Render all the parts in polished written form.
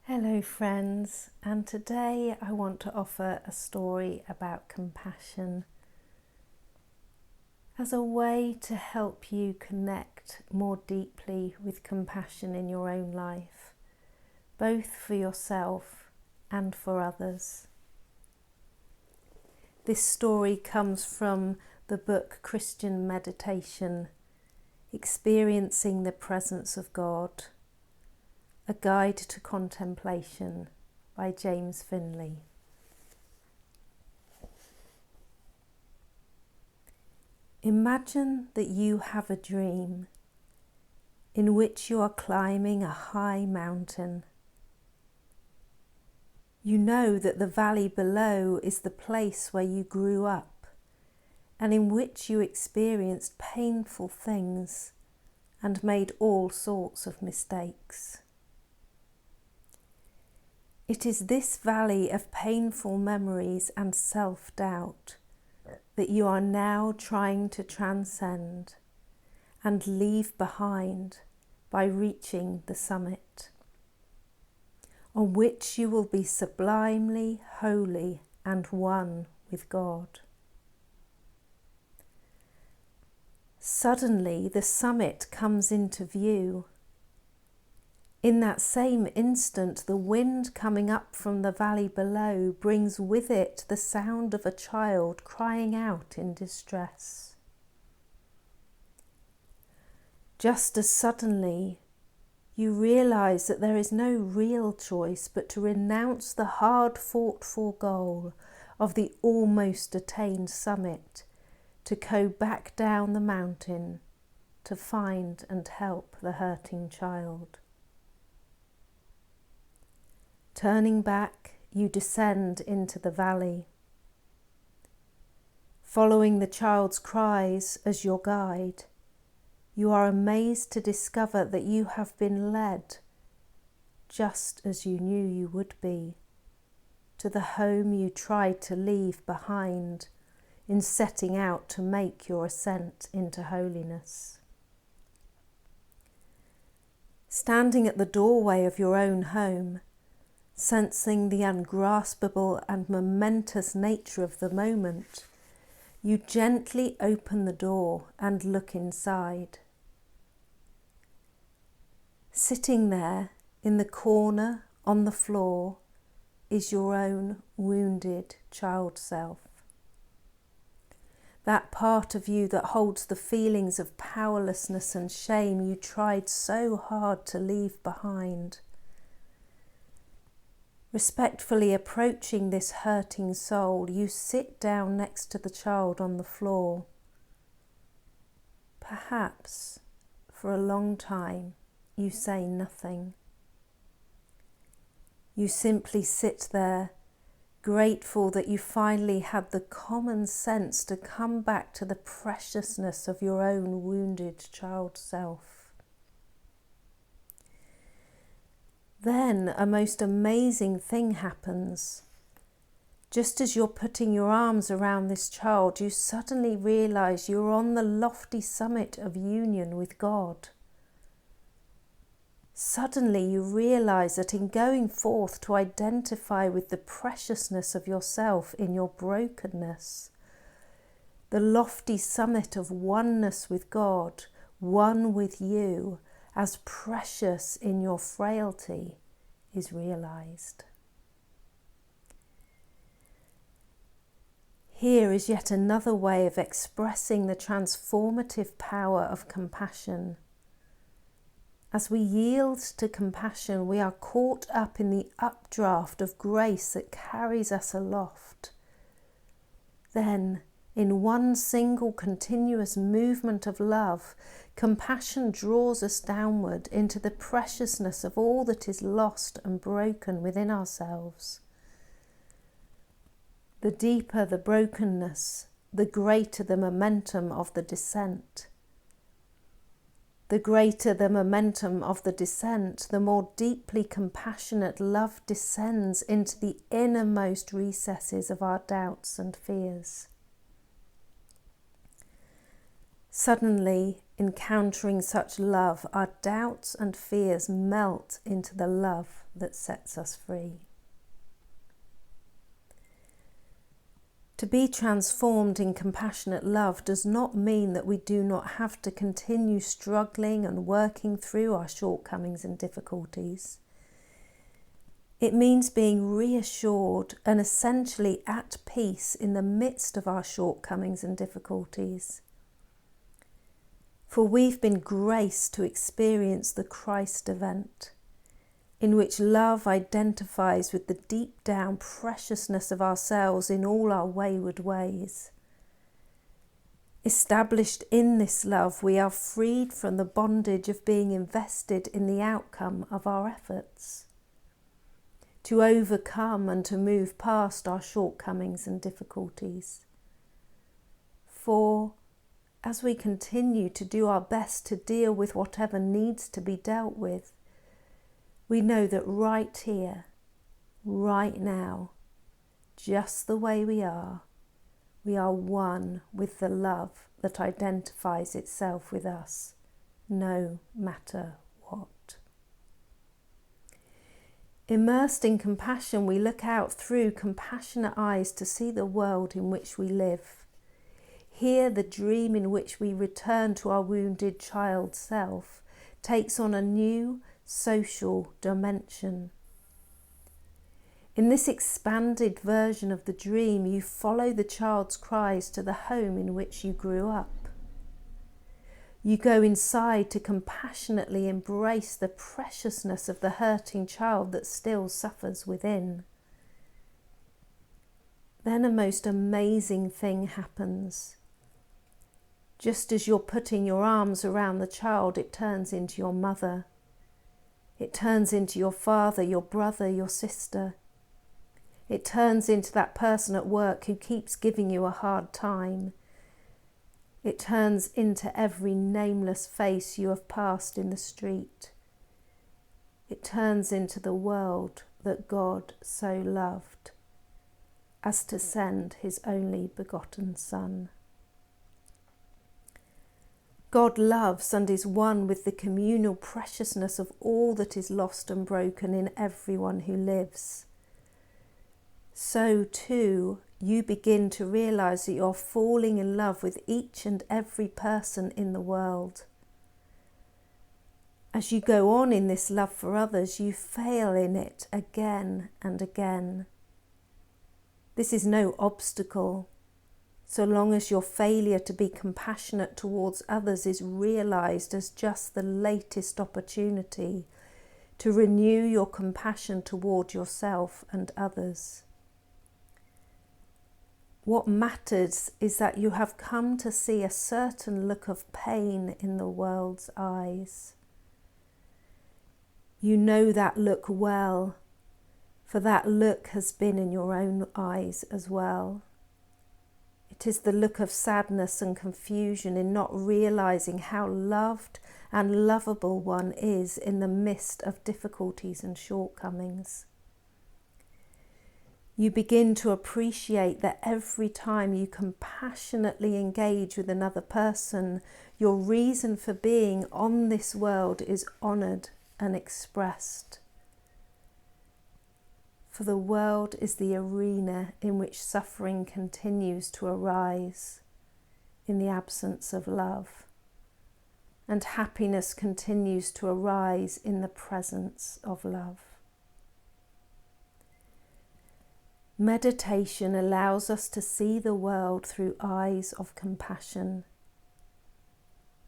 Hello friends, and today I want to offer a story about compassion as a way to help you connect more deeply with compassion in your own life, both for yourself and for others. This story comes from the book Christian Mediation, Experiencing the Presence of God, A Guide to Contemplation by James Finley. Imagine that you have a dream in which you are climbing a high mountain. You know that the valley below is the place where you grew up and in which you experienced painful things and made all sorts of mistakes. It is this valley of painful memories and self-doubt that you are now trying to transcend and leave behind by reaching the summit, on which you will be sublimely holy and one with God. Suddenly the summit comes into view. In that same instant, the wind coming up from the valley below brings with it the sound of a child crying out in distress. Just as suddenly, you realize that there is no real choice but to renounce the hard-fought-for goal of the almost attained summit, to go back down the mountain to find and help the hurting child. Turning back, you descend into the valley. Following the child's cries as your guide, you are amazed to discover that you have been led, just as you knew you would be, to the home you tried to leave behind in setting out to make your ascent into holiness. Standing at the doorway of your own home, sensing the ungraspable and momentous nature of the moment, you gently open the door and look inside. Sitting there in the corner on the floor is your own wounded child self. That part of you that holds the feelings of powerlessness and shame you tried so hard to leave behind. Respectfully approaching this hurting soul, you sit down next to the child on the floor. Perhaps for a long time you say nothing. You simply sit there, grateful that you finally had the common sense to come back to the preciousness of your own wounded child self. Then a most amazing thing happens. Just as you're putting your arms around this child, you suddenly realize you're on the lofty summit of union with God. Suddenly you realize that in going forth to identify with the preciousness of yourself in your brokenness, the lofty summit of oneness with God, one with you, as precious in your frailty, is realized. Here is yet another way of expressing the transformative power of compassion. As we yield to compassion, we are caught up in the updraft of grace that carries us aloft. Then, in one single continuous movement of love, compassion draws us downward into the preciousness of all that is lost and broken within ourselves. The deeper the brokenness, the greater the momentum of the descent. The greater the momentum of the descent, the more deeply compassionate love descends into the innermost recesses of our doubts and fears. Suddenly, Encountering such love, our doubts and fears melt into the love that sets us free. To be transformed in compassionate love does not mean that we do not have to continue struggling and working through our shortcomings and difficulties. It means being reassured and essentially at peace in the midst of our shortcomings and difficulties. For we've been graced to experience the Christ event, in which love identifies with the deep down preciousness of ourselves in all our wayward ways. Established in this love, we are freed from the bondage of being invested in the outcome of our efforts, to overcome and to move past our shortcomings and difficulties. For as we continue to do our best to deal with whatever needs to be dealt with, we know that right here, right now, just the way we are one with the love that identifies itself with us, no matter what. Immersed in compassion, we look out through compassionate eyes to see the world in which we live. Here, the dream in which we return to our wounded child self takes on a new social dimension. In this expanded version of the dream, you follow the child's cries to the home in which you grew up. You go inside to compassionately embrace the preciousness of the hurting child that still suffers within. Then a most amazing thing happens. Just as you're putting your arms around the child, it turns into your mother. It turns into your father, your brother, your sister. It turns into that person at work who keeps giving you a hard time. It turns into every nameless face you have passed in the street. It turns into the world that God so loved as to send his only begotten Son. God loves and is one with the communal preciousness of all that is lost and broken in everyone who lives. So too, you begin to realise that you're falling in love with each and every person in the world. As you go on in this love for others, you fail in it again and again. This is no obstacle, so long as your failure to be compassionate towards others is realised as just the latest opportunity to renew your compassion toward yourself and others. What matters is that you have come to see a certain look of pain in the world's eyes. You know that look well, for that look has been in your own eyes as well. It is the look of sadness and confusion in not realising how loved and lovable one is in the midst of difficulties and shortcomings. You begin to appreciate that every time you compassionately engage with another person, your reason for being on this world is honoured and expressed. For the world is the arena in which suffering continues to arise in the absence of love, and happiness continues to arise in the presence of love. Meditation allows us to see the world through eyes of compassion.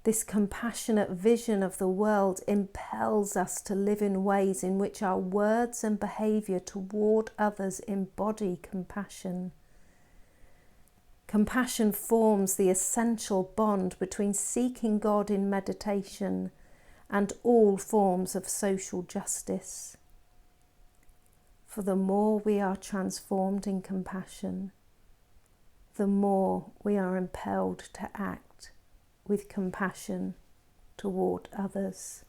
This compassionate vision of the world impels us to live in ways in which our words and behaviour toward others embody compassion. Compassion forms the essential bond between seeking God in meditation and all forms of social justice. For the more we are transformed in compassion, the more we are impelled to act with compassion toward others.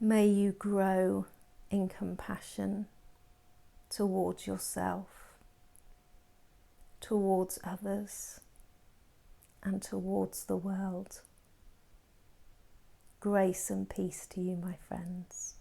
May you grow in compassion towards yourself, towards others, and towards the world. Grace and peace to you, my friends.